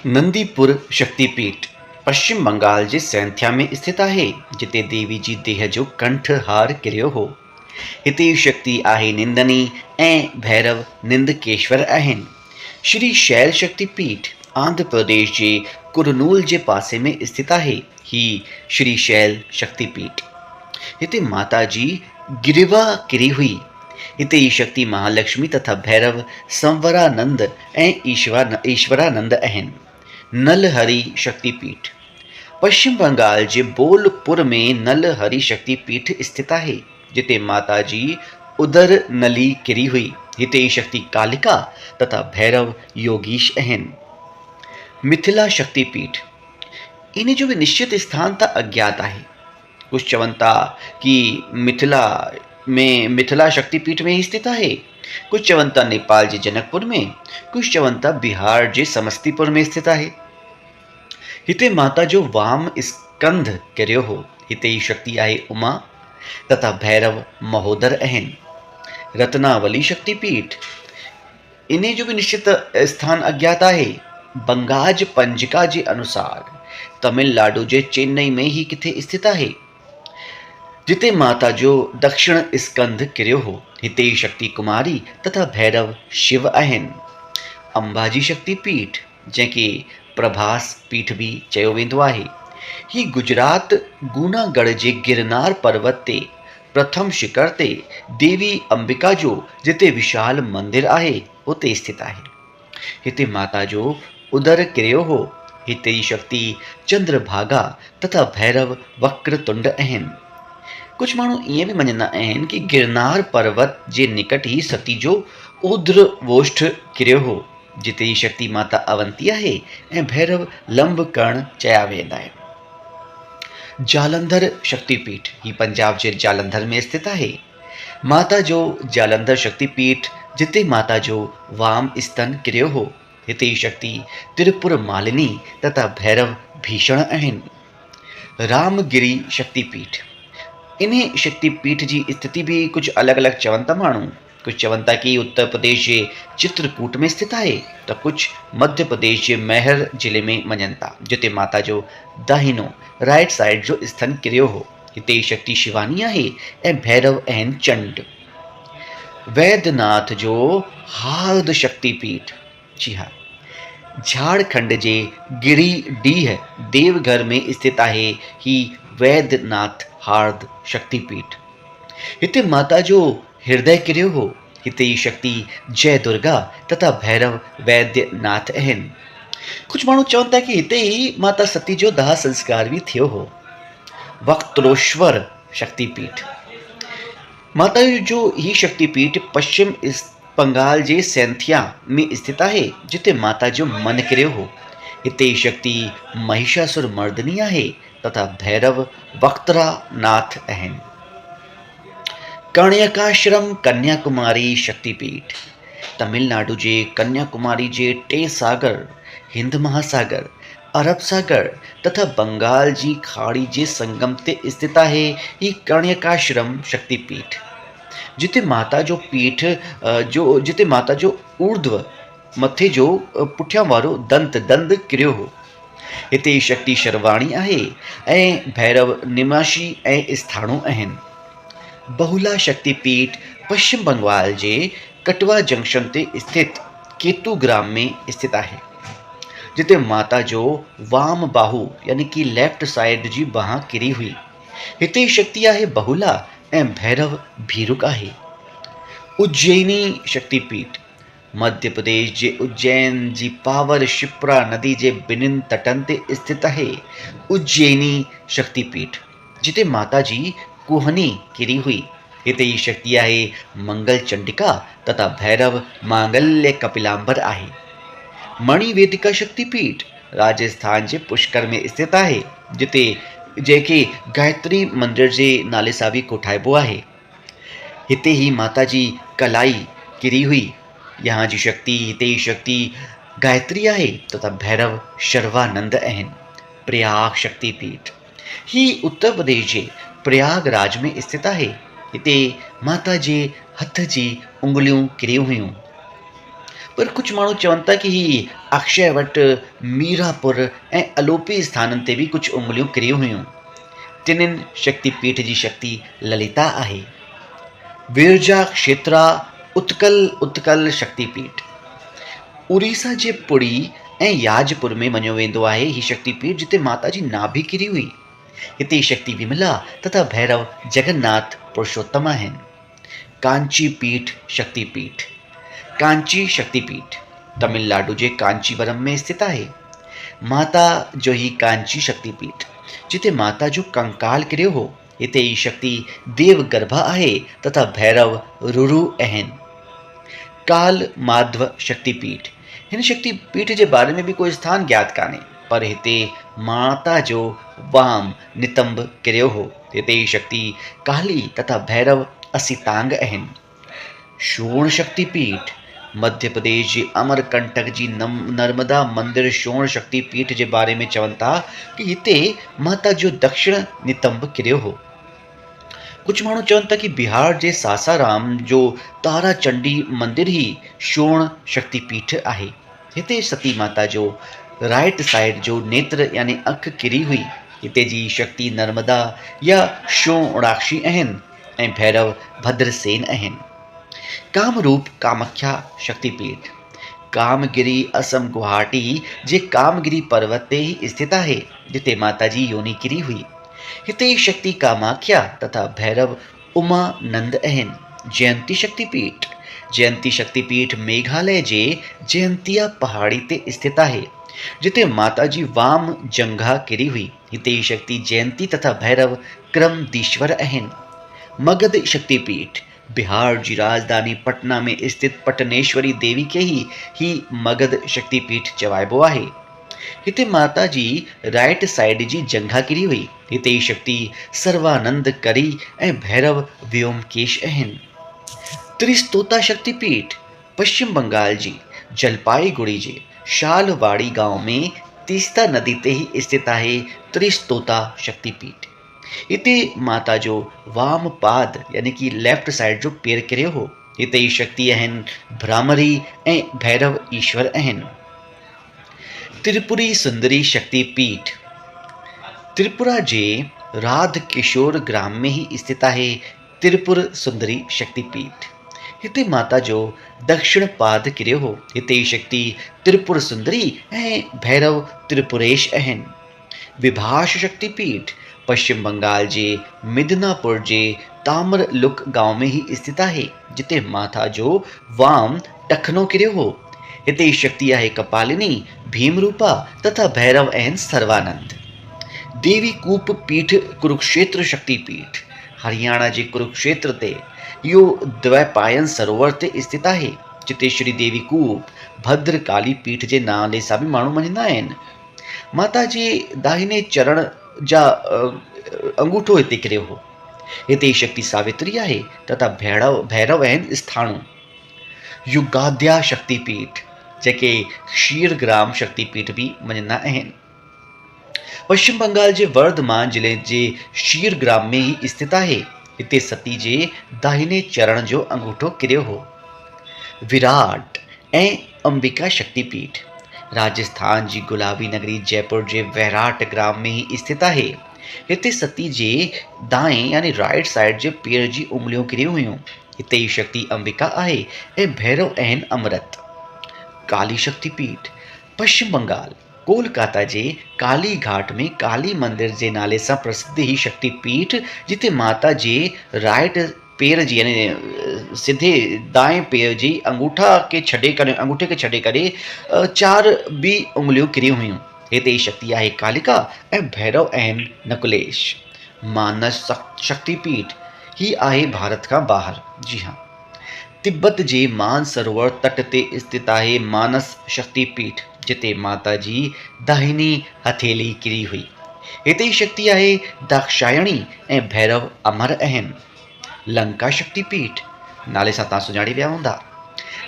नंदीपुर शक्तिपीठ पश्चिम बंगाल जे सैंथ्या में स्थित आहे, जिते देवी जी देह जो कंठहार किरियो हो। हिते शक्ति आहे निंदनी ऐं भैरव निंदकेश्वर आहिनि। श्री शैल शक्तिपीठ आंध्र प्रदेश जे कुरनूल जे पासे में स्थित आहे। ही श्री शैल शक्तिपीठ हिते माता जी गिरिवा किरी हुई। हिते ही शक्ति महालक्ष्मी तथा भैरव संवरानंद ऐं ईश्वरानंद आहिनि। नलहरी शक्तिपीठ पश्चिम बंगाल जे बोलपुर में नलहरी शक्तिपीठ स्थित आहे, जिते माता जी उदर नली किरी हुई। हिते ही शक्ति कालिका तथा भैरव योगीश आहिनि। मिथिला शक्तिपीठ इन्हें जो भी निश्चित स्थान था अज्ञात आहे। कुछ चवनि था कि मिथिला शक्तिपीठ में ही स्थित आहे। कुछ चवनि था नेपाल जे जनकपुर में, कुछ चवनि था बिहार जे समस्तीपुर में स्थित आहे। हिते माता जो वाम स्कंध किरियो हो। हिते ही शक्ति आहे उमा तथा भैरव महोदर आहिनि। रत्नावली शक्तिपीठ इन्हें जो भी निश्चित स्थान अज्ञात आहे। बंगाज पंजिका जे अनुसार तमिलनाडु जे चेन्नई में ही किथे स्थित आहे, जिते माता जो दक्षिण स्कंध किरियो हो। हिते ही शक्ति कुमारी तथा भैरव शिव आहिनि। अंबाजी शक्तिपीठ जंहिंखे प्रभास पीठ भी चयो वेंदो आहे, ही गुजरात गूनागढ़ जे गिरनार पर्वत ते प्रथम शिखर ते देवी अंबिका जो जिते विशाल मंदिर आहे उते स्थित आहे। हिते माता जो उदर किरियो हो। हिते ही शक्ति चंद्रभागा तथा भैरव वक्रतुंड आहिनि। कुछ माण्हू ईअं बि मञंदा आहिनि कि गिरनार पर्वत जे निकट ही सती जो ऊर्ध्ववोष्ठ किरियो हो, जिते ही शक्ति माता अवंती आहे ऐं भैरव लंबकर्ण चया वेंदा आहिनि। जालंधर शक्तिपीठ ही पंजाब जे जालंधर में स्थित आहे। माता जो जालंधर शक्तिपीठ जिते माता जो वाम स्तन किरियो हो। हिते ही शक्ति त्रिपुर मालिनी तथा भैरव भीषण आहिनि। रामगिरी शक्तिपीठ इन्हें शक्तिपीठ जी स्थिति भी कुछ अलग अलग चवनि था माण्हू। कुछ चवनि था कि उत्तर प्रदेश जे चित्रकूट में स्थित आहे, तो कुछ मध्य प्रदेश जे मैहर जिले में मञनि था, जिते माता जो दाहिनो राइट साइड जो स्तन किरियो हो। हिते ही शक्ति शिवानी आहे ऐं भैरव आहिनि चंड। वैद्यनाथ जो हार्द शक्तिपीठ, जी हाँ, झारखंड जे गिरिडीह देवघर में स्थित आहे। ही वैद्यनाथ हार्द शक्तिपीठ हिते माता जो हृदय किरियो हो। हिते ही शक्ति जय दुर्गा तथा भैरव वैद्यनाथ आहिनि। कुछ माण्हू चवनि था कि हिते ही माता सती जो दाह संस्कार भी थियो हो। वक्त्रोश्वर शक्तिपीठ माता जो ही शक्तिपीठ पश्चिम बंगाल जे सैंथिया में स्थित आहे, जिते माता जो मन किरियो हो। हिते ही शक्ति महिषासुर मर्दिनी आहे तथा भैरव वक्त्रानाथ आहिनि। कर्ण्यकाश्रम कन्याकुमारी शक्तिपीठ तमिलनाडु जे कन्याकुमारी जे टे सागर, हिंद महासागर, अरब सागर तथा बंगाल जी खाड़ी जे संगम ते स्थित आहे। ही कर्ण्यकाश्रम शक्तिपीठ जिते माता जो जिते माता जो ऊर्ध्व मथे जो पुठियां वारो दंद किरियो हो। हिते ही शक्ति शर्वाणी आहे ऐं भैरव निमाशी ऐं स्थाणु आहिनि। बहुला शक्तिपीठ पश्चिम बंगाल जे कटवा जंक्शन ते स्थित केतुग्राम में स्थित आहे, जिते माता जो वाम बाहु यानी कि लेफ्ट साइड जी बाह किरी हुई। हिते ही शक्ति आहे बहुला ऐं भैरव भीरुक आहे। उज्जैनी शक्तिपीठ मध्य प्रदेश जे उज्जैन जी पावर शिप्रा नदी जे ॿिन्हिनि तटनि ते स्थित आहे। उज्जैनी शक्तिपीठ जिते माता जी कुहनी किरी हुई। हिते ही शक्ति आहे मंगल चंडिका तथा भैरव मांगल्य कपिलांबर आहे। मणिवेदिका शक्तिपीठ राजस्थान जे पुष्कर में स्थित आहे, जिते जंहिंखे गायत्री मंदिर जे नाले सां बि कोठाइबो आहे। हिते ही माता जी कलाई किरी हुई। यहाँ जी शक्ति हिते ही शक्ति गायत्री आहे तथा भैरव शर्वानंद आहिनि। प्रयाग शक्तिपीठ ही उत्तर प्रदेश जे प्रयागराज में स्थित आहे। हिते माता जे हथ जी उंगलियूं किरियूं हुयूं। पर कुछ माण्हू चवनि था की ही अक्षय वटि मीरापुर ऐं अलोपी स्थाननि ते बि कुझु उंगलियूं किरियूं हुयूं। टिनिनि शक्तिपीठ जी शक्ति ललिता आहे। विरजा क्षेत्रा उत्कल उत्कल शक्तिपीठ उड़ीसा जे पुरी ऐं याजपुर में मञियो वेंदो आहे ही शक्तिपीठ जिते माता जी नाभि किरी हुई। हिते शक्ति विमला तथा भैरव जगन्नाथ पुरुषोत्तम आहिनि। कांची पीठ शक्तिपीठ कांची शक्तिपीठ तमिलनाडु जे कांचीवरम में स्थित आहे। माता जो ही कांची शक्तिपीठ जिते माता जो कंकाल किरियो हो। हिते ही शक्ति देव गर्भा आहे तथा भैरव रुरु आहिनि। काल माधव शक्तिपीठ हिन शक्तिपीठ जे बारे में भी कोई स्थान ज्ञात कान्हे, पर हिते माता जो वाम नितंब किरियो हो। हिते ही शक्ति काली तथा भैरव असितांग आहिनि। शोण शक्तिपीठ मध्य प्रदेश जे अमरकंटक जी नर्मदा मंदिर शोण शक्तिपीठ जे बारे में चवनि था कि हिते माता जो दक्षिण नितंब किरियो हो। कुछ माण्हू चवनि था कि बिहार जे सासाराम जो तारा चंडी मंदिर ही शोण शक्तिपीठ आहे। हिते सती माता जो राइट साइड जो नेत्र यानी अख किरी हुई। हिते जी शक्ति नर्मदा या शोणाक्षी आहिनि ऐं भैरव भद्रसेन आहिनि। कामरूप कामाख्या शक्तिपीठ कामगिरी असम गुवाहाटी जे कामगिरी पर्वत ते ही स्थित आहे जिते माता जी योनि किरी हुई। हिते शक्ति कामाख्या तथा भैरव उमानंद आहिनि। जयंती शक्तिपीठ जयंती शक्तिपीठ मेघालय जे जयंतिया पहाड़ी ते स्थित आहे जिते माता जी वाम जंघा किरी हुई। हिते शक्ति जयंती तथा भैरव क्रमदीश्वर आहिनि। मगध शक्तिपीठ बिहार जी राजधानी पटना में स्थित पटनेश्वरी देवी के ही मगध शक्तिपीठ चवाइबो आहे। हिते माता जी राइट साइड जी जंघा किरी हुई। हिते शक्ति सर्वानंद करी ऐं भैरव व्योमकेश आहिनि। त्रिस्तोता शक्तिपीठ पश्चिम बंगाल जी जलपाईगुड़ी जे शालवाड़ी गांव में तीस्ता नदी ते ही स्थित आहे त्रिस्तोता शक्तिपीठ। हिते माता जो वाम पाद यानी कि लेफ्ट साइड जो पेर किरियो हो। हिते ही शक्ति आहिनि भ्रामरी ऐं भैरव ईश्वर आहिनि। त्रिपुरी सुंदरी शक्तिपीठ त्रिपुरा जे राध किशोर ग्राम में ही स्थित आहे त्रिपुर सुंदरी शक्तिपीठ। हिते माता जो दक्षिण पाद किरियो हो। हिते ही शक्ति त्रिपुर सुंदरी ऐं भैरव त्रिपुरेश आहिनि। विभाष शक्तिपीठ पश्चिम बंगाल जे मिदनापुर जे तामरलुक गांव में ही स्थित आहे जिते माता जो वाम टखनो किरियो हो। हिते शक्ति आहे कपालिनी भीमरूपा तथा भैरव आहिनि सर्वानंद। देवी कूप पीठ कुरुक्षेत्र शक्तिपीठ हरियाणा जे कुरुक्षेत्र ते इहो द्वैपायन सरोवर ते स्थित आहे जिते श्री देवी कूप भद्रकाली पीठ जे नाले सां बि माण्हू मञींदा आहिनि। माता जे दाहिने चरण जा अंगूठो हिते किरियो हो। हिते शक्ति सावित्री आहे तथा भैरव आहिनि स्थाणु। युगाध्या शक्तिपीठ जेके क्षीरग्राम शक्तिपीठ भी मञींदा आहिनि। पश्चिम बंगाल जे वर्धमान जिले जे क्षीरग्राम में ही स्थित आहे। हिते सती जे दाहिने चरण जो अंगूठो किरियो हो। विराट ऐं अंबिका शक्तिपीठ राजस्थान जी गुलाबी नगरी जयपुर जे वैराट ग्राम में ही स्थित आहे। हिते सती जे दाएं यानी राइट साइड जे पेर जी उंगलियों किरियूं हुयूं। हिते ही शक्ति अंबिका आहे ऐं भैरव आहिनि अमृत। काली शक्तिपीठ पश्चिम बंगाल कोलकाता जे काली घाट में काली मंदिर जे नाले सां प्रसिद्ध ही शक्तिपीठ जिते माता जे राइट पेर जी यानी सीधे दाएं पेर जी अंगूठे खे छॾे करे 4 ॿी उंगलियूं किरियूं हुयूं। हिते शक्ति आहे कालिका ऐं भैरव आहिनि नकुलेश। मानस शक्तिपीठ ही आहे भारत खां ॿाहिरि। जी हाँ, तिब्बत जे मानसरोवर तट ते स्थित आहे मानस शक्तिपीठ जिते माता जी दाहिनी हथेली किरी हुई। हिते शक्ति आहे दाक्षायणी ऐं भैरव अमर आहिनि। लंका शक्तिपीठ नाले सां तव्हां सुञाणे विया हूंदा।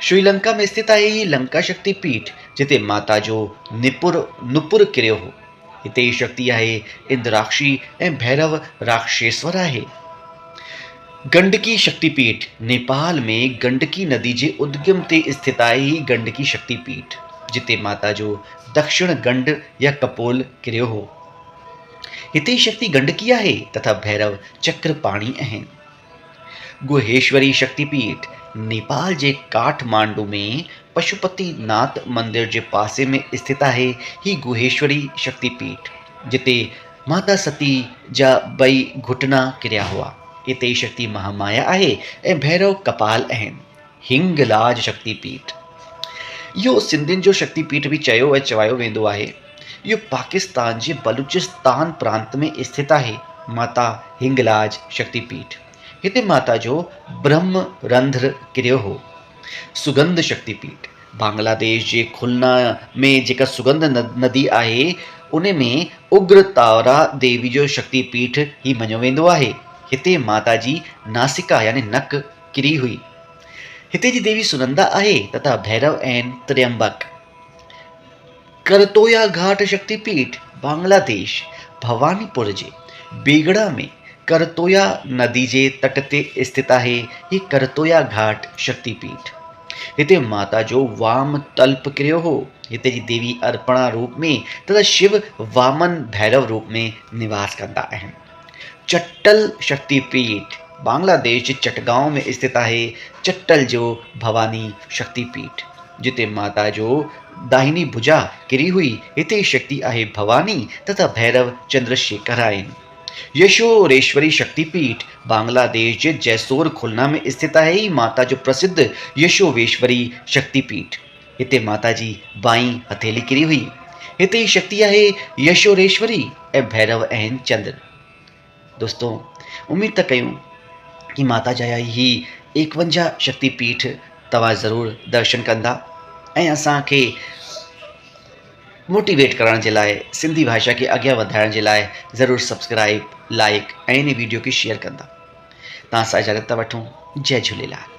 श्रीलंका में स्थित आहे ही लंका शक्तिपीठ जिते माता जो नुपुर किरियो हो। हिते शक्ति आहे इंद्राक्षी ऐं भैरव राक्षेश्वर आहे। गंडकी शक्तिपीठ नेपाल में गंडकी नदी जे उद्गम ते स्थित आहे ही गंडकी शक्तिपीठ, जिते माता जो दक्षिण गंड या कपोल किरियो हो। हिते शक्ति गंडकी आहे तथा भैरव चक्र पाणी आहिनि। गुहेश्वरी शक्तिपीठ नेपाल जे काठमांडू में पशुपति नाथ मंदिर जे पासे में स्थित आहे ही गुहेश्वरी शक्तिपीठ, जिते माता सती जा बई घुटना किरिया हुआ। इते शक्ति महामाया आहे ऐं भैरव कपाल आहिनि। हिंगलाज शक्तिपीठ इहो सिंधियुनि जो शक्तिपीठ बि चयो ऐं चवायो वेंदो आहे। इहो पाकिस्तान जे बलूचिस्तान प्रांत में स्थित आहे। माता हिंगलाज शक्तिपीठ हिते माता जो ब्रह्म रंध्र किरियो हो। सुगंध शक्तिपीठ बांग्लादेश जे खुलना में जेका सुगंध नदी आहे उन में उग्र तारा देवी जो शक्तिपीठ ही मञियो वेंदो आहे। हिते माता जी नासिका यानी नक किरी हुई। हिते जी देवी सुनंदा आहे तथा भैरव ऐं त्र्यंबक। करतोया घाट शक्तिपीठ बांग्लादेश भवानीपुर जे बेगड़ा में करतोया नदी जे तट ते स्थित आहे ही करतोया घाट शक्तिपीठ। हिते माता जो वाम तल्प किरियो हो। हिते जी देवी अर्पणा रूप में तथा शिव वामन भैरव रूप में निवास कंदा आहिनि। चट्टल शक्तिपीठ बांग्लादेश जे चटगांव में स्थित आहे चट्टल जो भवानी शक्तिपीठ, जिते माता जो दाहिनी भुजा किरी हुई। हिते शक्ति आहे भवानी तथा भैरव चंद्रशेखर आहिनि। यशोरेश्वरी शक्तिपीठ बांग्लादेश जे जैसोर खुलना में स्थित आहे ही माता जो प्रसिद्ध यशोवेश्वरी शक्तिपीठ। हिते माता जी बाई हथेली किरी हुई। हिते ही शक्ति आहे यशोरेश्वरी ऐं भैरव ऐं चंद्र। दोस्तों उम्मीद त कयूं कि माता जा ही 51 शक्तिपीठ तव्हां ज़रूर दर्शन कंदा ऐं असांखे मोटिवेट करण जे लाइ, सिंधी भाषा खे अॻियां वधाइण जे लाइ ज़रूर सब्सक्राइब, लाइक ऐं इन वीडियो खे शेयर कंदा। तव्हां सां इजाज़त था वठूं। जय झूलेलाल।